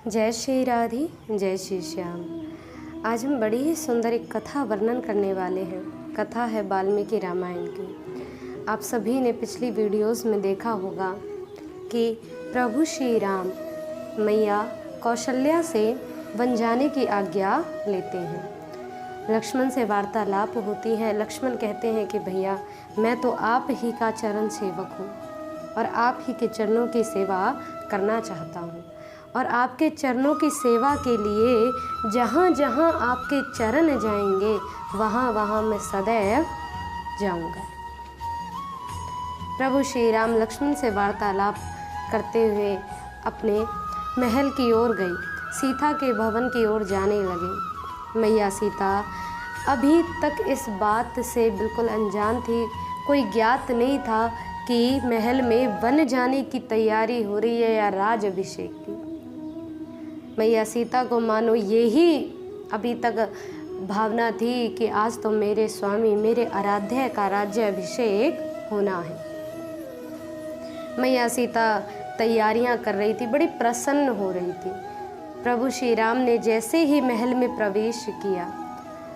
जय श्री राधे, जय श्री श्याम। आज हम बड़ी ही सुंदर एक कथा वर्णन करने वाले हैं। कथा है वाल्मीकि रामायण की। आप सभी ने पिछली वीडियोस में देखा होगा कि प्रभु श्री राम मैया कौशल्या से वन जाने की आज्ञा लेते हैं। लक्ष्मण से वार्तालाप होती है। लक्ष्मण कहते हैं कि भैया मैं तो आप ही का चरण सेवक हूँ और आप ही के चरणों की सेवा करना चाहता हूँ, और आपके चरणों की सेवा के लिए जहाँ जहाँ आपके चरण जाएंगे वहाँ वहाँ मैं सदैव जाऊँगा। प्रभु श्री राम लक्ष्मण से वार्तालाप करते हुए अपने महल की ओर गई, सीता के भवन की ओर जाने लगे। मैया सीता अभी तक इस बात से बिल्कुल अनजान थी। कोई ज्ञात नहीं था कि महल में वन जाने की तैयारी हो रही है या राज अभिषेक की। मैया सीता को मानो यही अभी तक भावना थी कि आज तो मेरे स्वामी मेरे आराध्य का राज्य अभिषेक होना है। मैया सीता तैयारियां कर रही थी, बड़ी प्रसन्न हो रही थी। प्रभु श्री राम ने जैसे ही महल में प्रवेश किया,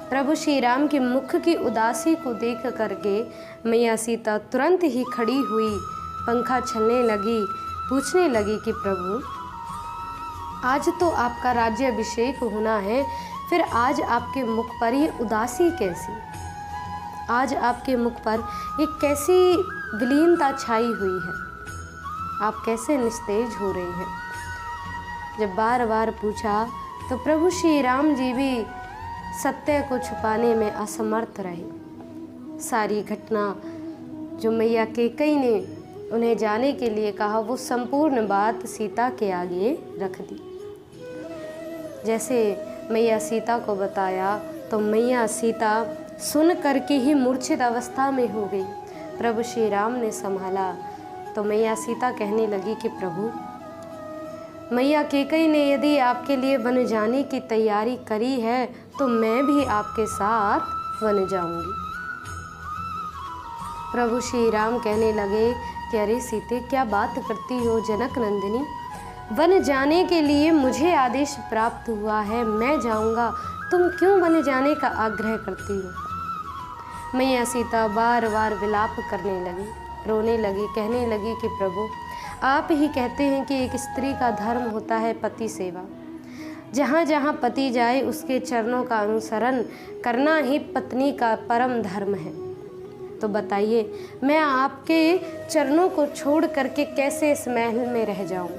प्रभु श्री राम के मुख की उदासी को देख करके मैया सीता तुरंत ही खड़ी हुई, पंखा छलने लगी, पूछने लगी कि प्रभु आज तो आपका राज्य अभिषेक होना है, फिर आज आपके मुख पर ये उदासी कैसी? आज आपके मुख पर एक कैसी विलीनता छाई हुई है? आप कैसे निस्तेज हो रहे हैं? जब बार बार पूछा तो प्रभु श्री राम जी भी सत्य को छुपाने में असमर्थ रहे। सारी घटना जो मैया कैकेयी ने उन्हें जाने के लिए कहा, वो संपूर्ण बात सीता के आगे रख दी। जैसे मैया सीता को बताया तो मैया सीता सुन करके ही मूर्छित अवस्था में हो गई। प्रभु श्री राम ने संभाला तो मैया सीता कहने लगी कि प्रभु मैया कैकेयी ने यदि आपके लिए वन जाने की तैयारी करी है तो मैं भी आपके साथ वन जाऊंगी। प्रभु श्री राम कहने लगे कि अरे सीते क्या बात करती हो जनक नंदिनी, वन जाने के लिए मुझे आदेश प्राप्त हुआ है, मैं जाऊंगा, तुम क्यों वन जाने का आग्रह करती हो? मैया सीता बार बार विलाप करने लगी, रोने लगी, कहने लगी कि प्रभु आप ही कहते हैं कि एक स्त्री का धर्म होता है पति सेवा। जहाँ जहाँ पति जाए उसके चरणों का अनुसरण करना ही पत्नी का परम धर्म है। तो बताइए मैं आपके चरणों को छोड़ करके कैसे इस महल में रह जाऊं?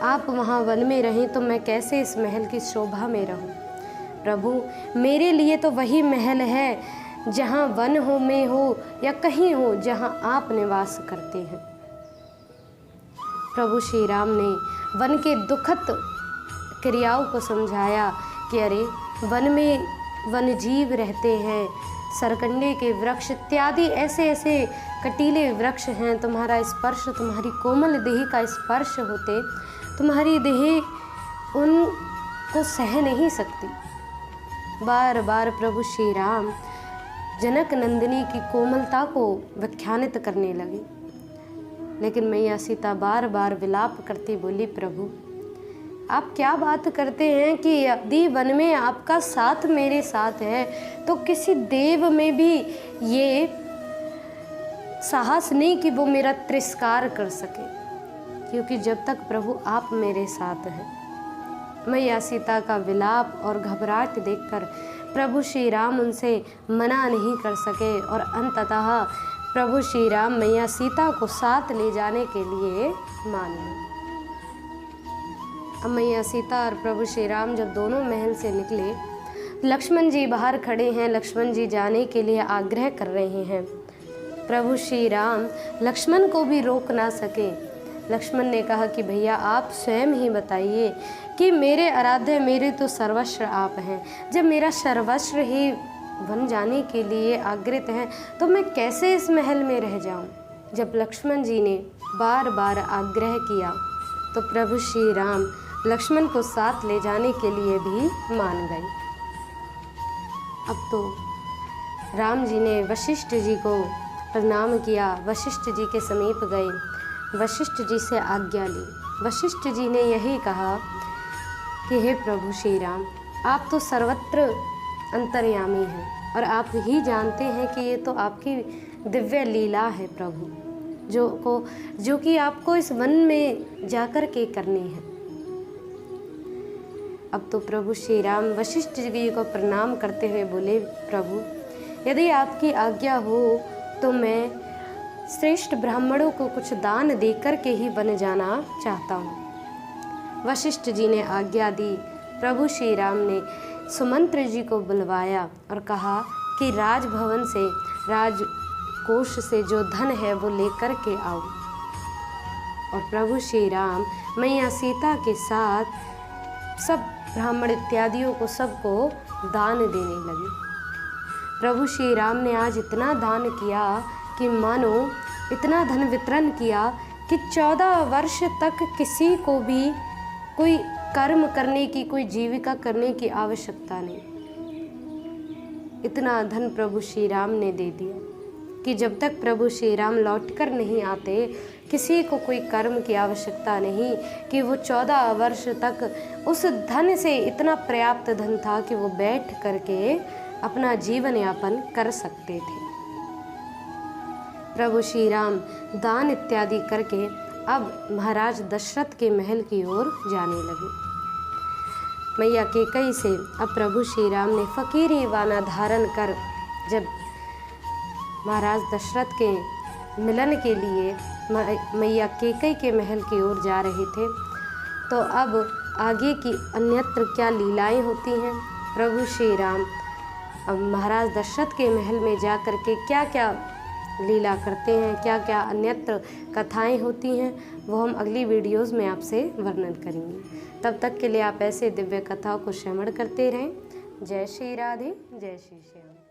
आप वहाँ वन में रहें तो मैं कैसे इस महल की शोभा में रहूं? प्रभु मेरे लिए तो वही महल है जहाँ वन हो में हो या कहीं हो जहाँ आप निवास करते हैं। प्रभु श्री राम ने वन के दुखद क्रियाओं को समझाया कि अरे वन में वन जीव रहते हैं, सरकंडे के वृक्ष इत्यादि ऐसे ऐसे कटीले वृक्ष हैं, तुम्हारा स्पर्श, तुम्हारी कोमल देह का स्पर्श होते तुम्हारी देह उनको सह नहीं सकती। बार बार प्रभु श्री राम जनक नंदिनी की कोमलता को व्याख्यानित करने लगे, लेकिन मैया सीता बार बार विलाप करती बोली प्रभु आप क्या बात करते हैं कि यदि वन में आपका साथ मेरे साथ है तो किसी देव में भी ये साहस नहीं कि वो मेरा तिरस्कार कर सके, क्योंकि जब तक प्रभु आप मेरे साथ हैं। मैया सीता का विलाप और घबराहट देखकर प्रभु श्री राम उनसे मना नहीं कर सके और अंततः प्रभु श्री राम मैया सीता को साथ ले जाने के लिए मान गए। अब मैया सीता और प्रभु श्री राम जब दोनों महल से निकले, लक्ष्मण जी बाहर खड़े हैं। लक्ष्मण जी जाने के लिए आग्रह कर रहे हैं। प्रभु श्री राम लक्ष्मण को भी रोक ना सके। लक्ष्मण ने कहा कि भैया आप स्वयं ही बताइए कि मेरे आराध्य, मेरे तो सर्वस्व आप हैं। जब मेरा सर्वस्व ही वन जाने के लिए आग्रहित है तो मैं कैसे इस महल में रह जाऊं? जब लक्ष्मण जी ने बार बार आग्रह किया तो प्रभु श्री राम लक्ष्मण को साथ ले जाने के लिए भी मान गए। अब तो राम जी ने वशिष्ठ जी को प्रणाम किया, वशिष्ठ जी के समीप गए, वशिष्ठ जी से आज्ञा ली वशिष्ठ जी ने यही कहा कि हे प्रभु श्री राम, आप तो सर्वत्र अंतर्यामी हैं और आप ही जानते हैं कि ये तो आपकी दिव्य लीला है प्रभु, जो कि आपको इस वन में जाकर के करनी है। अब तो प्रभु श्री राम वशिष्ठ जी को प्रणाम करते हुए बोले, प्रभु यदि आपकी आज्ञा हो तो मैं श्रेष्ठ ब्राह्मणों को कुछ दान देकर के ही बन जाना चाहता हूँ। वशिष्ठ जी ने आज्ञा दी। प्रभु श्री राम ने सुमंत्र जी को बुलवाया और कहा कि राजभवन से, राजकोष से जो धन है वो लेकर के आओ। और प्रभु श्री राम मैया सीता के साथ सब ब्राह्मण इत्यादियों को सबको दान देने लगे। प्रभु श्री राम ने आज इतना दान किया कि मानो इतना धन वितरण किया कि 14 वर्ष तक किसी को भी कोई कर्म करने की, कोई जीविका करने की आवश्यकता नहीं। इतना धन प्रभु श्री राम ने दे दिया कि जब तक प्रभु श्री राम लौटकर नहीं आते किसी को कोई कर्म की आवश्यकता नहीं, कि वो 14 वर्ष तक उस धन से इतना पर्याप्त धन था कि वो बैठ करके अपना जीवन यापन कर सकते थे। प्रभु श्री राम दान इत्यादि करके अब महाराज दशरथ के महल की ओर जाने लगे। मैया कैकेयी से अब प्रभु श्री राम ने फकीरी वाना धारण कर जब महाराज दशरथ के मिलन के लिए मैया कैकेयी के महल की ओर जा रहे थे, तो अब आगे की अन्यत्र क्या लीलाएं होती हैं, प्रभु श्री राम अब महाराज दशरथ के महल में जा कर के क्या क्या लीला करते हैं, क्या क्या अन्यत्र कथाएं होती हैं, वो हम अगली वीडियोस में आपसे वर्णन करेंगे। तब तक के लिए आप ऐसे दिव्य कथाओं को श्रवण करते रहें। जय श्री राधे, जय श्री श्याम।